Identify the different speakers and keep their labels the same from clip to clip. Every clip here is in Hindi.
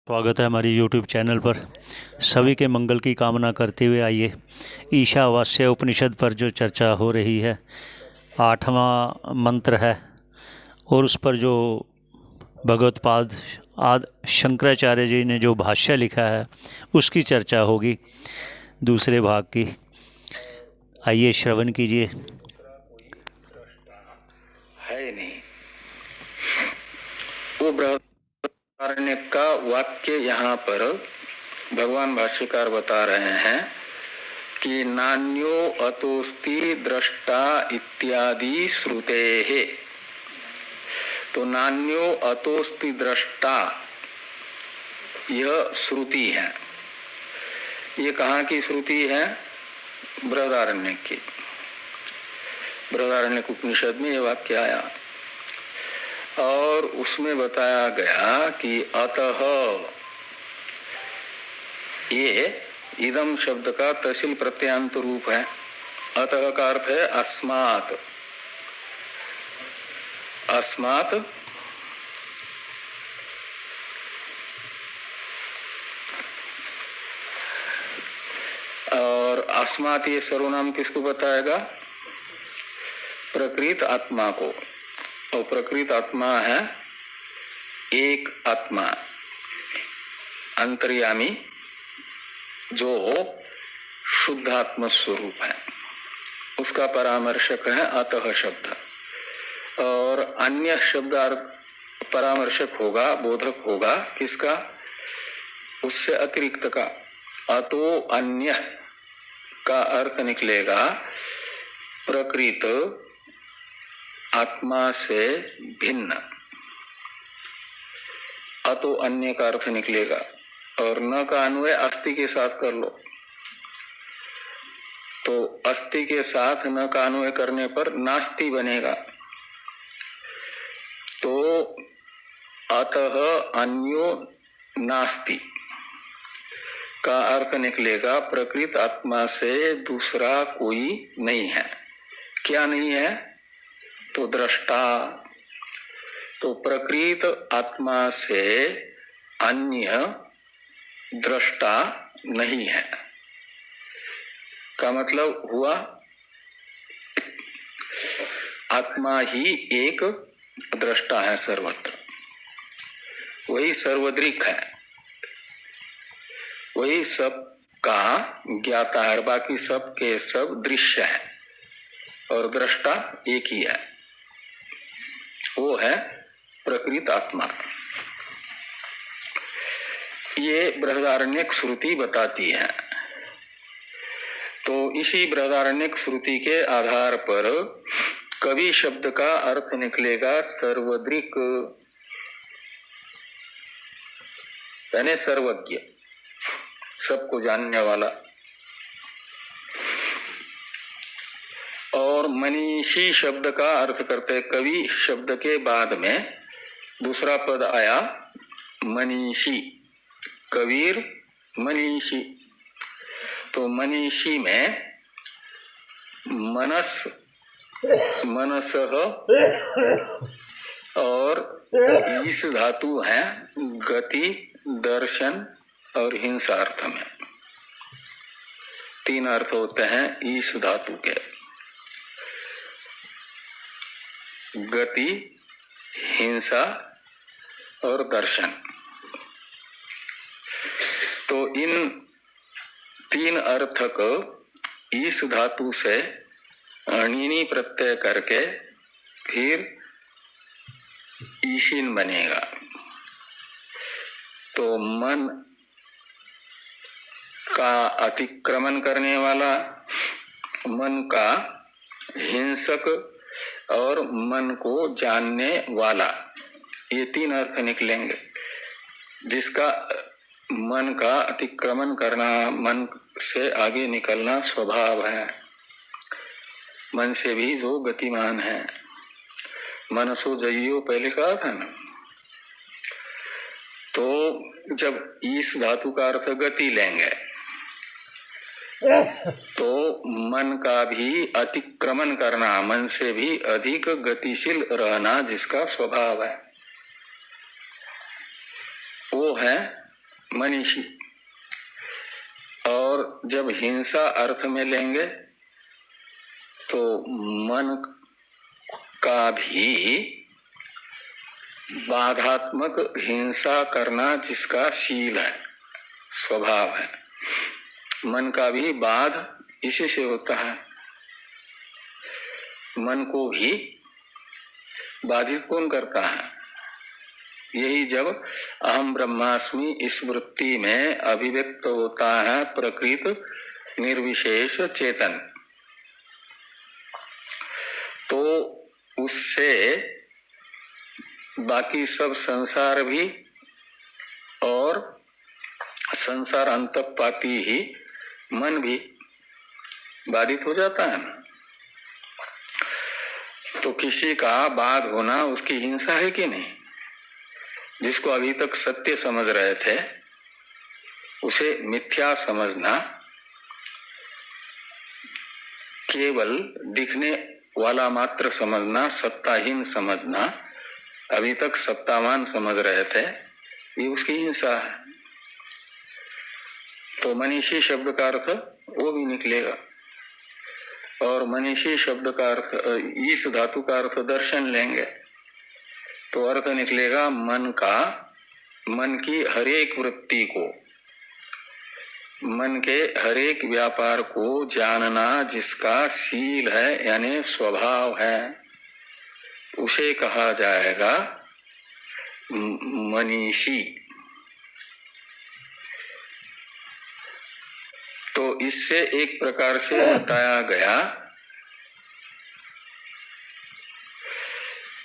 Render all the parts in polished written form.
Speaker 1: स्वागत है हमारी YouTube चैनल पर। सभी के मंगल की कामना करते हुए आइए ईशावास्य उपनिषद पर जो चर्चा हो रही है, 8वां मंत्र है और उस पर जो भगवत्पाद आदि शंकराचार्य जी ने जो भाष्य लिखा है उसकी चर्चा होगी दूसरे भाग की। आइए श्रवण कीजिए।
Speaker 2: है नहीं वो बृहदारण्यक का वाक्य यहाँ पर भगवान भाष्यकार बता रहे हैं कि नान्यो अतोस्ति दृष्टा इत्यादि श्रुते है। तो नान्यो अतोस्ति दृष्टा यह श्रुति है। ये कहाँ की श्रुति है? बृहदारण्यक की। बृहदारण्यक उपनिषद में ये वाक्य आया और उसमें बताया गया कि अतः, ये इदम शब्द का तहसील प्रत्यांत रूप है। अतः का अर्थ है अस्मात्। अस्मात् और अस्मात् ये सर्वनाम किसको बताएगा? प्रकृत आत्मा को। और प्रकृत आत्मा है एक आत्मा अंतर्यामी जो शुद्ध आत्म स्वरूप है, उसका परामर्शक है अतः शब्द। और अन्य शब्द परामर्शक होगा, बोधक होगा किसका? उससे अतिरिक्त का। अतो अन्य का अर्थ निकलेगा प्रकृत आत्मा से भिन्न। अतो अन्य का अर्थ निकलेगा। और न का अन्वय अस्थि के साथ कर लो तो अस्थि के साथ न का अन्वय करने पर नास्ति बनेगा। तो अतः अन्यो नास्ति का अर्थ निकलेगा प्रकृत आत्मा से दूसरा कोई नहीं है। क्या नहीं है? तो दृष्टा। तो प्रकृत आत्मा से अन्य दृष्टा नहीं है का मतलब हुआ आत्मा ही एक दृष्टा है सर्वत्र। वही सर्वदृक् है, वही सब का ज्ञाता है। बाकी सब के सब दृश्य है और दृष्टा एक ही है, वो है प्रकृत आत्मा। ये बृहदारण्यक श्रुति बताती है। तो इसी बृहदारण्यक श्रुति के आधार पर कवि शब्द का अर्थ निकलेगा सर्वदृक्, यानी सर्वज्ञ, सबको जानने वाला। और मनीषी शब्द का अर्थ करते कवि शब्द के बाद में दूसरा पद आया मनीषी, कबीर मनीषी। तो मनीषी में मनस, मनसः और ईश धातु है गति, दर्शन और हिंसा अर्थ में। तीन अर्थ होते हैं ईश धातु के, गति, हिंसा और दर्शन। तो इन तीन अर्थक ईश धातु से णीनी प्रत्यय करके फिर ईशिन बनेगा। तो मन का अतिक्रमण करने वाला, मन का हिंसक और मन को जानने वाला, ये तीन अर्थ निकलेंगे। जिसका मन का अतिक्रमण करना, मन से आगे निकलना स्वभाव है, मन से भी जो गतिमान है। मनसो जइयो पहले कहा था ना। तो जब इस धातु का अर्थ गति लेंगे तो मन का भी अतिक्रमण करना, मन से भी अधिक गतिशील रहना जिसका स्वभाव है, वो है मनीषी। और जब हिंसा अर्थ में लेंगे तो मन का भी बाधात्मक हिंसा करना जिसका शील है, स्वभाव है, मन का भी बाध इसी से होता है। मन को भी बाधित कौन करता है? यही जब अहम ब्रह्मास्मि इस वृत्ति में अभिव्यक्त होता है प्रकृत निर्विशेष चेतन, तो उससे बाकी सब संसार भी और संसार अंतःपाती ही मन भी बाधित हो जाता है ना। तो किसी का बाध होना उसकी हिंसा है कि नहीं? जिसको अभी तक सत्य समझ रहे थे उसे मिथ्या समझना, केवल दिखने वाला मात्र समझना, सत्ताहीन समझना, अभी तक सत्तावान समझ रहे थे, ये उसकी हिंसा है। तो मनीषी शब्द का अर्थ वो भी निकलेगा। और मनीषी शब्द का अर्थ, इस धातु का अर्थ दर्शन लेंगे तो अर्थ निकलेगा मन का, मन की हरेक वृत्ति को, मन के हरेक व्यापार को जानना जिसका शील है यानी स्वभाव है, उसे कहा जाएगा मनीषी। तो इससे एक प्रकार से बताया गया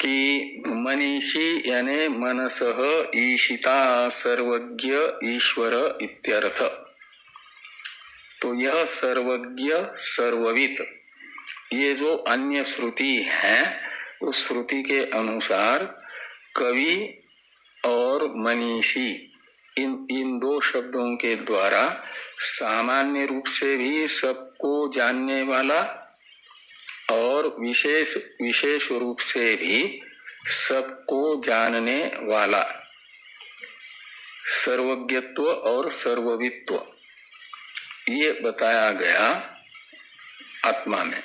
Speaker 2: कि मनीषी यानी मनसः ईशिता सर्वज्ञ ईश्वर इत्यर्थ। तो यह सर्वज्ञ सर्ववित, ये जो अन्य श्रुति है उस श्रुति के अनुसार कवि और मनीषी इन दो शब्दों के द्वारा सामान्य रूप से भी सबको जानने वाला और विशेष रूप से भी सबको जानने वाला सर्वज्ञत्व और सर्ववित्व ये बताया गया आत्मा में,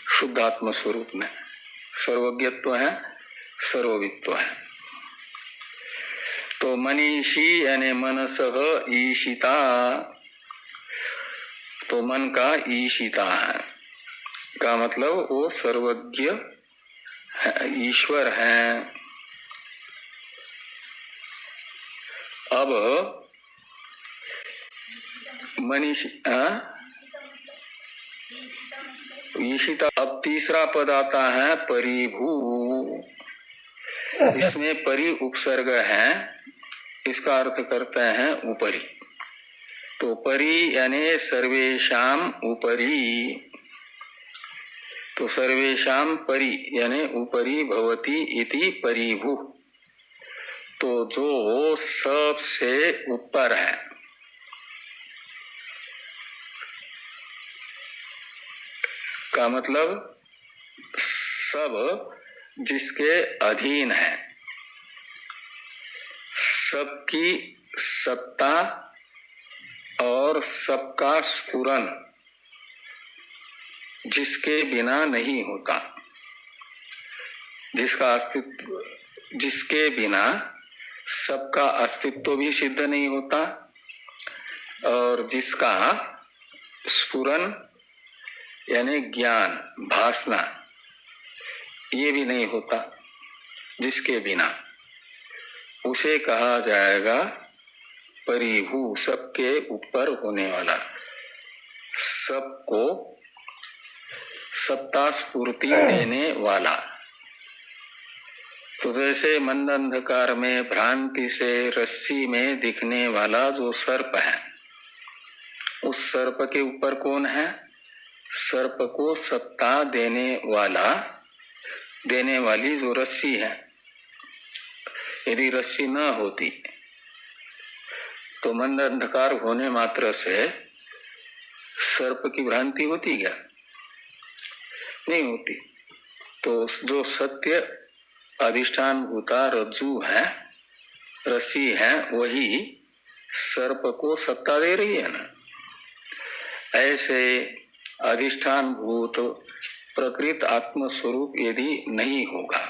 Speaker 2: शुद्ध आत्म स्वरूप में। सर्वज्ञत्व है, सर्ववित्व है। तो मनीषी यानी मनसः ईशिता, तो मन का ईशिता है का मतलब वो सर्वज्ञ ईश्वर है। अब मनीषी ईशिता, अब तीसरा पद आता है परिभू। इसमें परि उपसर्ग है, इसका अर्थ करते हैं ऊपरी। तो परि यानी सर्वेशाम ऊपरी, तो सर्वेशाम परि यानी ऊपरी भवति इति परिभू, तो जो सबसे ऊपर है। का मतलब सब जिसके अधीन है, सबकी सत्ता और सबका स्फुरन जिसके बिना नहीं होता, जिसका अस्तित्व, जिसके बिना सबका अस्तित्व भी सिद्ध नहीं होता और जिसका स्फुरन यानी ज्ञान, भासना ये भी नहीं होता, जिसके बिना, उसे कहा जाएगा परिभू, सबके ऊपर होने वाला, सबको सत्ता स्फूर्ति देने वाला। तो जैसे मंद अंधकार में भ्रांति से रस्सी में दिखने वाला जो सर्प है, उस सर्प के ऊपर कौन है? सर्प को सत्ता देने वाला, देने वाली जो रस्सी है। यदि रस्सी न होती तो मंद अंधकार होने मात्र से सर्प की भ्रांति होती क्या? नहीं होती। तो जो सत्य अधिष्ठान भूता रज्जु है रस्सी है वही सर्प को सत्ता दे रही है ना। ऐसे अधिष्ठान भूत प्रकृत आत्म स्वरूप यदि नहीं होगा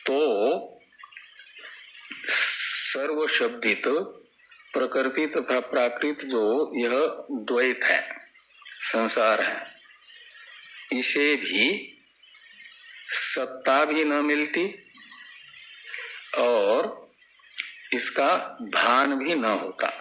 Speaker 2: तो सर्वशब्दित प्रकृति तथा प्राकृत जो यह द्वैत है, संसार है, इसे भी सत्ता भी न मिलती और इसका भान भी न होता।